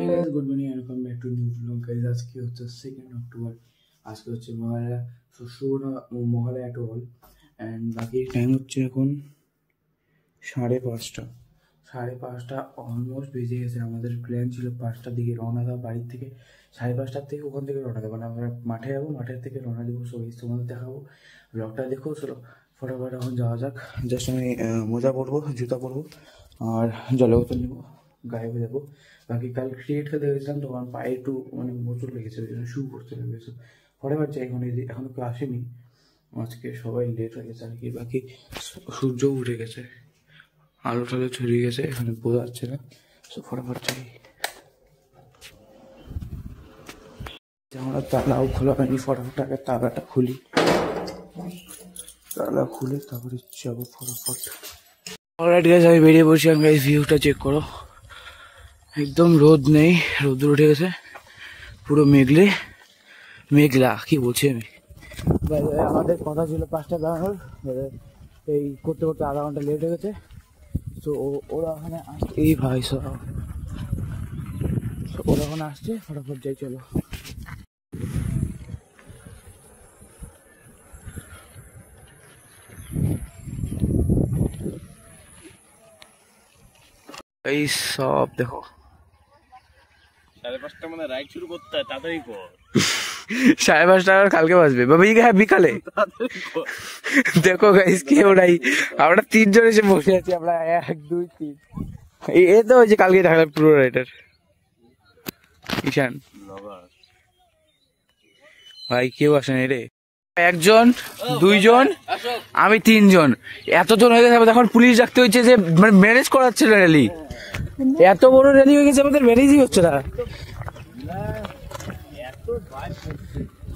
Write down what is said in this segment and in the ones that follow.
Hey guys, good morning and welcome back to new vlog guys. আজকে হচ্ছে 2nd October. আজকে হচ্ছে Mahalaya, so শুভ মহালয়া টু অল। অ্যান্ড বাকি টাইম হচ্ছে এখন 5:30। 5:30 অলমোস্ট বেজে গেছে। আমাদের প্ল্যান ছিল 5টার দিকে রওনা দেওয়া বাড়ির থেকে, 5:30 থেকে ওখান থেকে রওনা দেবো, মানে আমরা মাঠে যাবো, মাঠের থেকে রওনা দেবো। সো এই তোমাদের দেখাবো, ব্লগটা দেখো। চলো ফটাফট এখন যাওয়া যাক। জাস্ট আমি মোজা পরবো, জুতা পরবো আর জলের বোতল নেবো, গায়ে যাবো। বাকি কাল ক্রিকেট খেলতে গেছিলাম তো আমার পায়ে একটু মানে মোচড় লেগেছে, ওই জন্য শু করতে লেগেছে। ফটাফট যাই, এখন কেউ আসেনি, আজকে সবাই লেট হয়ে গেছে আর কি। বাকি সূর্যও উঠে গেছে, আলো টালো ছড়িয়ে গেছে, এখানে বোঝা যাচ্ছে না। সো ফটাফট যাই। আমরা তালাও খোলা হয়নি, ফটাফট আগে তালাটা খুলি, তালা খুলে তারপরে যাবো ফটাফট। অলরাইট গাইস, আমি বেরিয়ে পড়ছি। আমি গাইস ভিউটা চেক করো, একদম রোদ নেই, রোদ উঠে গেছে, পুরো মেঘলা কি বলছি আমি। আমাদের কথা ছিল 5টা দাঁড়ানোর, এই করতে করতে আধা ঘন্টা লেট হয়ে গেছে। তো ওরা ওখানে আসছে, এই ভাই সব ওরা ওখানে আসছে, ফটাফট যাই চলো। এই সব দেখো 5:30 মানে রাইড শুরু করতে হয়, তাড়াতাড়ি কর। 5:30 কালকে বাজবে বাবা, হ্যাঁ বিকালে। দেখো গাইস কেউ নাই, আমরা 3 জন এসে বসে আছি। আমরা 1 2 3, এ তো ওই যে কালকে দেখালাম প্রো রাইডার ঈশান ভাই, কেউ আসেনি রে। 1 জন 2 জন আমি 3 জন, এতজন হয়ে গেছে। এখন পুলিশ ডাকতে হচ্ছে যে মানে ম্যানেজ করাচ্ছে না র্যালি, এত বড় র্যালি হয়ে গেছে, আমাদের ম্যানেজই হচ্ছে না,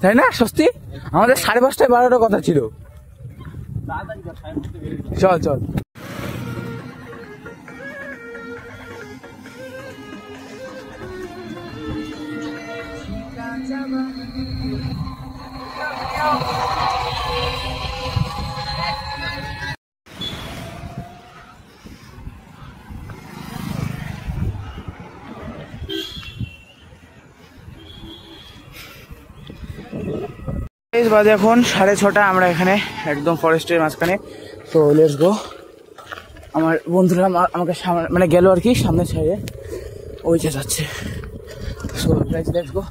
তাই না? সত্যি আমাদের 5:30টায় 12টার কথা ছিল। চল চল বাজে এখন 6:30। আমরা এখানে একদম ফরেস্টের মাঝখানে। তো লেটস গো। আমার বন্ধুরা আমাকে সামনে মানে গেল আর কি, সামনে ছাড়িয়ে ওই যে যাচ্ছে। So guys let's go.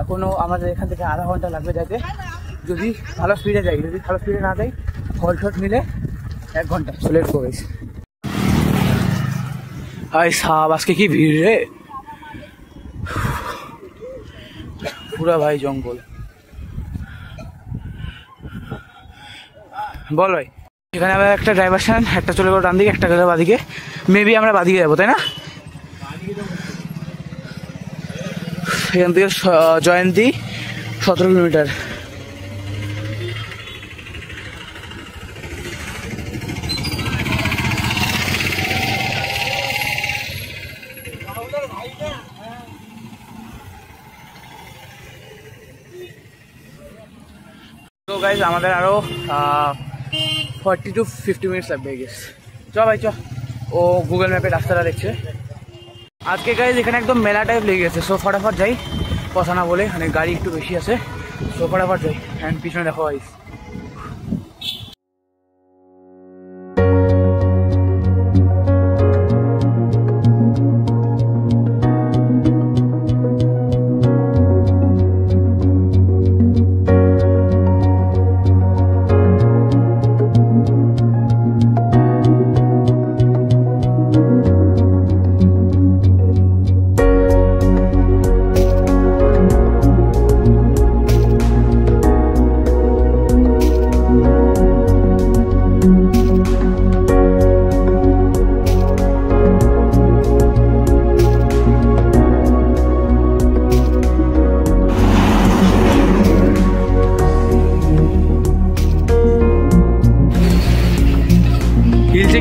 এখনো আমাদের এখান থেকে আধা ঘন্টা লাগবে যেতে, যদি ভালো স্পিডে যাই। যদি ভালো স্পিডে না যাই, হল্ট শট মিলে 1 ঘন্টা। So let's go guys. Hi সাব, আজকে কি ভিড় রে, পুরা ভাই জঙ্গল। বল ভাই, এখানে আবার একটা ডাইভারশন, একটা চলে গেল ডান দিকে, একটা গেল বাদিকে। মেবি আমরা বাদিকে যাবো, তাই না? এখান থেকে জয়ন্তী 17 কিলোমিটার। তো গাইজ আমাদের আরো 40 to 50 মিনিটস লাগবে গেস। চ ভাই চ, ও গুগল ম্যাপে রাস্তাটা দেখছে। আজকে গাইজ এখানে একদম মেলা টাইপ লেগে গেছে। সো ফটাফট যাই, কথা না বলে, মানে গাড়ি একটু বেশি আছে। সো ফটাফট যাই। অ্যান্ড পিছনে দেখো গাইজ,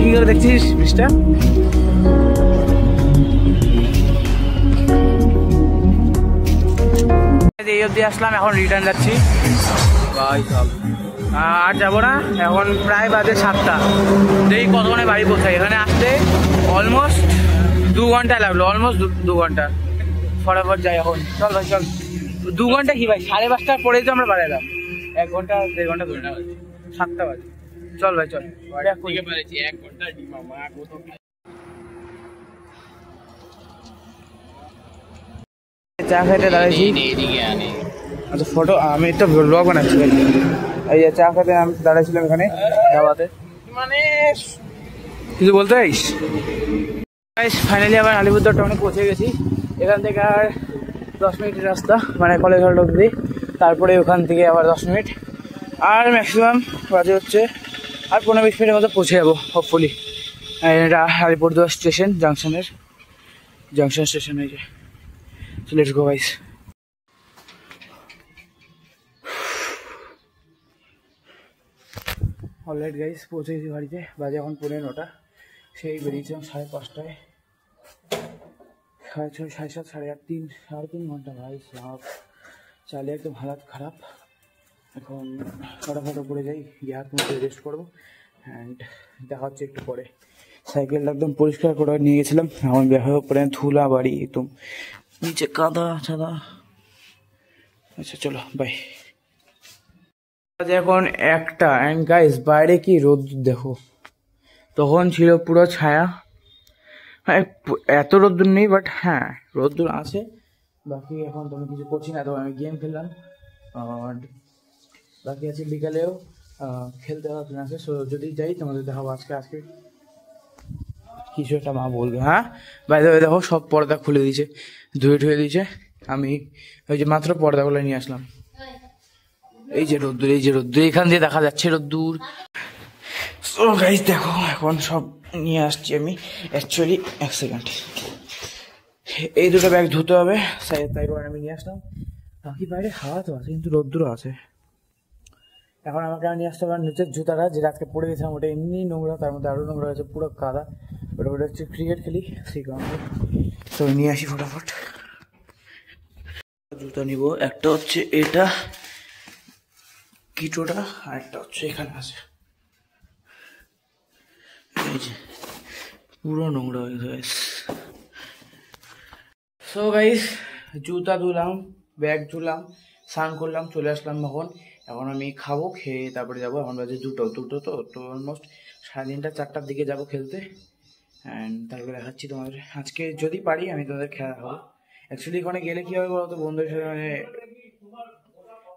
কি করে দেখছিস ব্রিজটা? এই অবধি আসলাম, এখন রিটার্ন যাচ্ছি। আর যাবো না, এখন প্রায় বাজে 7টা। দেখি কতক্ষণে বাড়ি পৌঁছাই। এখানে আসতে অলমোস্ট 2 ঘন্টা লাগলো, অলমোস্ট 2 ঘন্টা। ফটাফট যাই এখন। চল ভাই চল। 2 ঘন্টা কি ভাই, 5:30টার পরেই তো আমরা বাড়ালাম। 1 ঘন্টা 1.5 ঘন্টা ধরে না, 7টা বাজে। চল ভাই চল। 1 ঘন্টা ডিমা মা কোথাও চা খেতে দাঁড়িয়েছি। আচ্ছা ফটো, আমি তো ব্লগ বানাচ্ছি। এই যে চা খেতে আমি দাঁড়াইছিলাম এখানে ধাবাতে। মানে কিছু বলতে চাইস? ফাইনালি আবার আলিপুরদুয়ার টাউনে পৌঁছে গেছি। এখান থেকে আর 10 মিনিটের রাস্তা, মানে কলেজ হল অব্দি। তারপরে ওখান থেকে আবার 10 মিনিট, আর ম্যাক্সিমাম বাজে হচ্ছে আর 15-20 মিনিটের মধ্যে পৌঁছে যাবো হোপফুলি। এটা আলিপুরদুয়ার স্টেশন, জাংশন স্টেশন। এই যে let's go guys. Alright guys, পৌঁছে গেছি বাড়িতে। বাজে এখন 9:15। সেই বেরিয়েছিলাম 5:30টায়। 6:30, 7:30, 8:30, 3.5 ঘন্টা ভাই সব চালিয়ে একদম হালাত খারাপ। এখন ফটাফট করে যাই, গিয়ে হাত মুখে রেস্ট করবো। অ্যান্ড দেখা হচ্ছে একটু পরে। সাইকেলটা একদম পরিষ্কার করে নিয়ে গেছিলাম, এখন দেখা পরে ধুলা বাড়ি, একদম নিচে কাদা ছাদা। আচ্ছা চলো বাই। এখন 1টা, অ্যান্ড গাইস বাইরে কি রোদ দেখো। তখন ছিল পুরো ছায়া, হ্যাঁ এত রোদ্দুর নেই, বাট হ্যাঁ রোদ্দুর আছে। বাকি এখন তো আমি কিছু করছি না, তো আমি গেম খেললাম। আর বাকি আছে বিকালেও খেলতে হবে প্ল্যান আছে। সো যদি যাই তোমাদের দেখাবো আজকে কিছু একটা মা বলবে। হ্যাঁ বাইরে দেখো সব পর্দা খুলে দিয়েছে, ধুয়ে দিয়েছে। আমি ওই যে মাত্র পর্দাগুলো নিয়ে আসলাম। এই যে রোদ্দুর, এখান দিয়ে দেখা যাচ্ছে রোদ্দুর। সো গাইস দেখো এখন সব নিয়ে আসছি আমি। অ্যাকচুয়ালি 1 সেকেন্ড, এই 2টো ব্যাগ ধুতে হবে, তাই করে আমি নিয়ে আসলাম। বাকি বাইরে হাওয়া তো আছে, কিন্তু রোদ্দুরও আছে। এখন আমাকে নিয়ে আসতে পারেন নিচের জুতাটা, যেটা আজকে পড়ে গেছিলাম, ওটা এমনি নোংরা, তার মধ্যে আরও নোংরা হয়েছে, পুরো কাদা। ওটা হচ্ছে ক্রিকেট খেলি সেই কারণে। তো নিয়ে আসি ফটাফট। জুতা নিব, একটা হচ্ছে এটা কিটোটা, আর একটা হচ্ছে এখানে আছে। এই যে পুরো নোংরা হয়ে গেছে। সো গাইস জুতা ধুলাম, ব্যাগ ধুলাম, স্নান করলাম, চলে আসলাম। এখন আমি খাবো, খেয়ে তারপরে যাবো। এখন বাজে 2টো তো অলমোস্ট 3:30 4টার দিকে যাবো খেলতে। অ্যান্ড তারপরে দেখাচ্ছি তোমাদের। আজকে যদি পারি আমি তোমাদের খেলা দেখাবো। অ্যাকচুয়ালি ওখানে গেলে কী হবে বলতো, বন্ধুদের সাথে মানে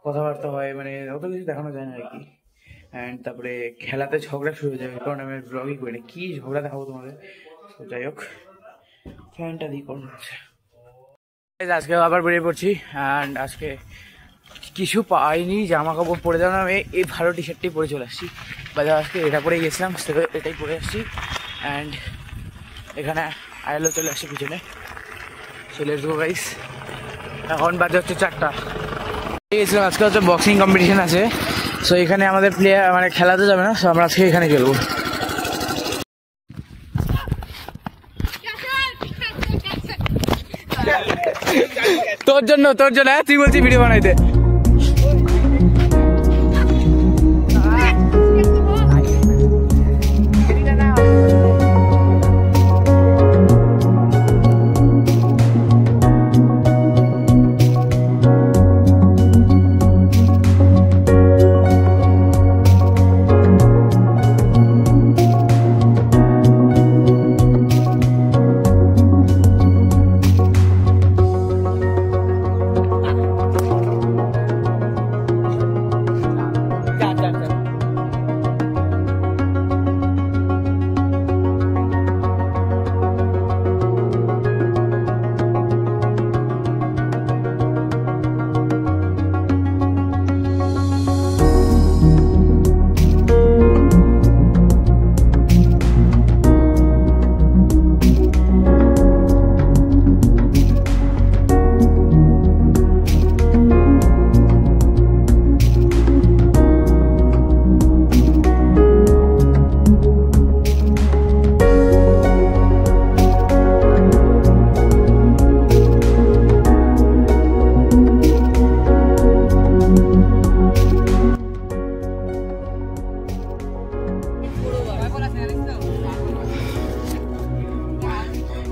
কথাবার্তা হয়, মানে অত কিছু দেখানো যায় না আর কি। অ্যান্ড তারপরে খেলাতে ঝগড়া শুরু হয়ে যাবে, কারণ আমি ব্লগই করি না, কী ঝগড়া দেখাবো তোমাদের। তো যাই হোক, ফ্যানটা দিই কম হচ্ছে। আজকে আবার বেরিয়ে পড়ছি। অ্যান্ড আজকে কিছু পাইনি, জামা কাপড় পরে যাওয়া, আমি এই ভালো টি শার্টটি পরে চলে আসছি বাজার। আজকে এটা পরে গেছিলাম, এটাই পরে আসছি। অ্যান্ড এখানে আইলো চলে আসছে পিছনে। চলে আসবো গাইস। এখন বাজে হচ্ছে 4টা। গেছিলাম আজকে হচ্ছে বক্সিং কম্পিটিশন আছে। সো এখানে আমাদের প্লেয়ার মানে খেলাতে যাবে না, সো আমরা আজকে এখানে খেলবো। তোর জন্য হ্যাঁ তুই বলছি ভিডিও বানাইতে।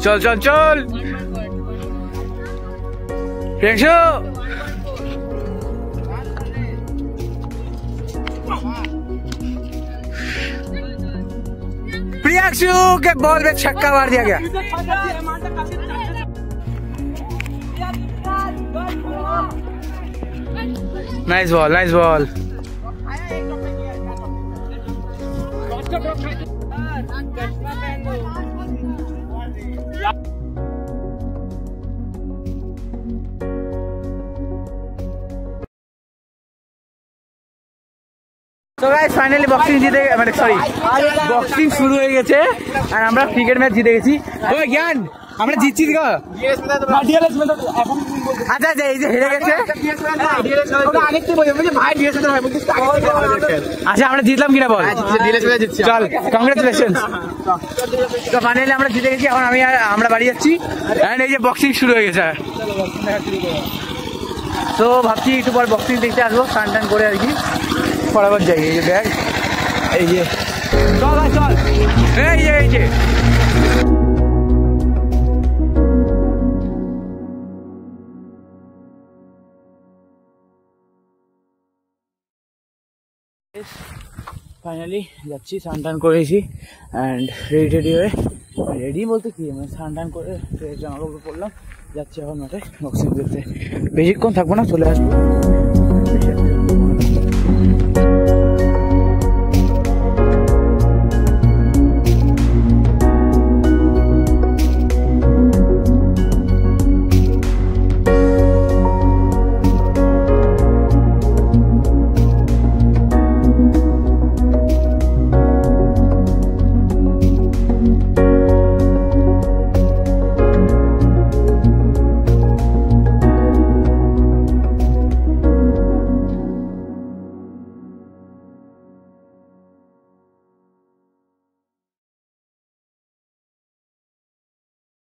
চল চল চল প্রিয়াংশু प्रियांशु के बॉल में छक्का मार दिया गया। Nice ball, nice ball. তো গাইস ফাইনালি বক্সিং জিতে মানে সরি বক্সিং শুরু হয়ে গেছে আর আমরা ক্রিকেট ম্যাচ জিতে গেছি। ওই জ্ঞান আমরা জিতছি গো। আচ্ছা আচ্ছা এই যে হেরে গেছে আচ্ছা আমরা জিতলাম কিনা বল। চল কংগ্রেচুলেশন। তো ফাইনালি আমরা জিতে গেছি। এখন আমরা বাড়ি যাচ্ছি। এই যে বক্সিং শুরু হয়ে গেছে। তো ভাবছি একটু পর বক্সিং দেখতে আসবো স্নান টান করে আর কি ফটাফট যাই। এই যে ব্যাগ এই যে চল চল এই যে ফাইনালি যাচ্ছি স্নান টান করেছি অ্যান্ড রেডি হয়ে রেডি বলতে কি মানে স্নান টান করে জামা কাপড় পরলাম যাচ্ছি এখন মাঠে বক্সিং দেখতে। বেশিক্ষণ থাকবো না চলে আসবো।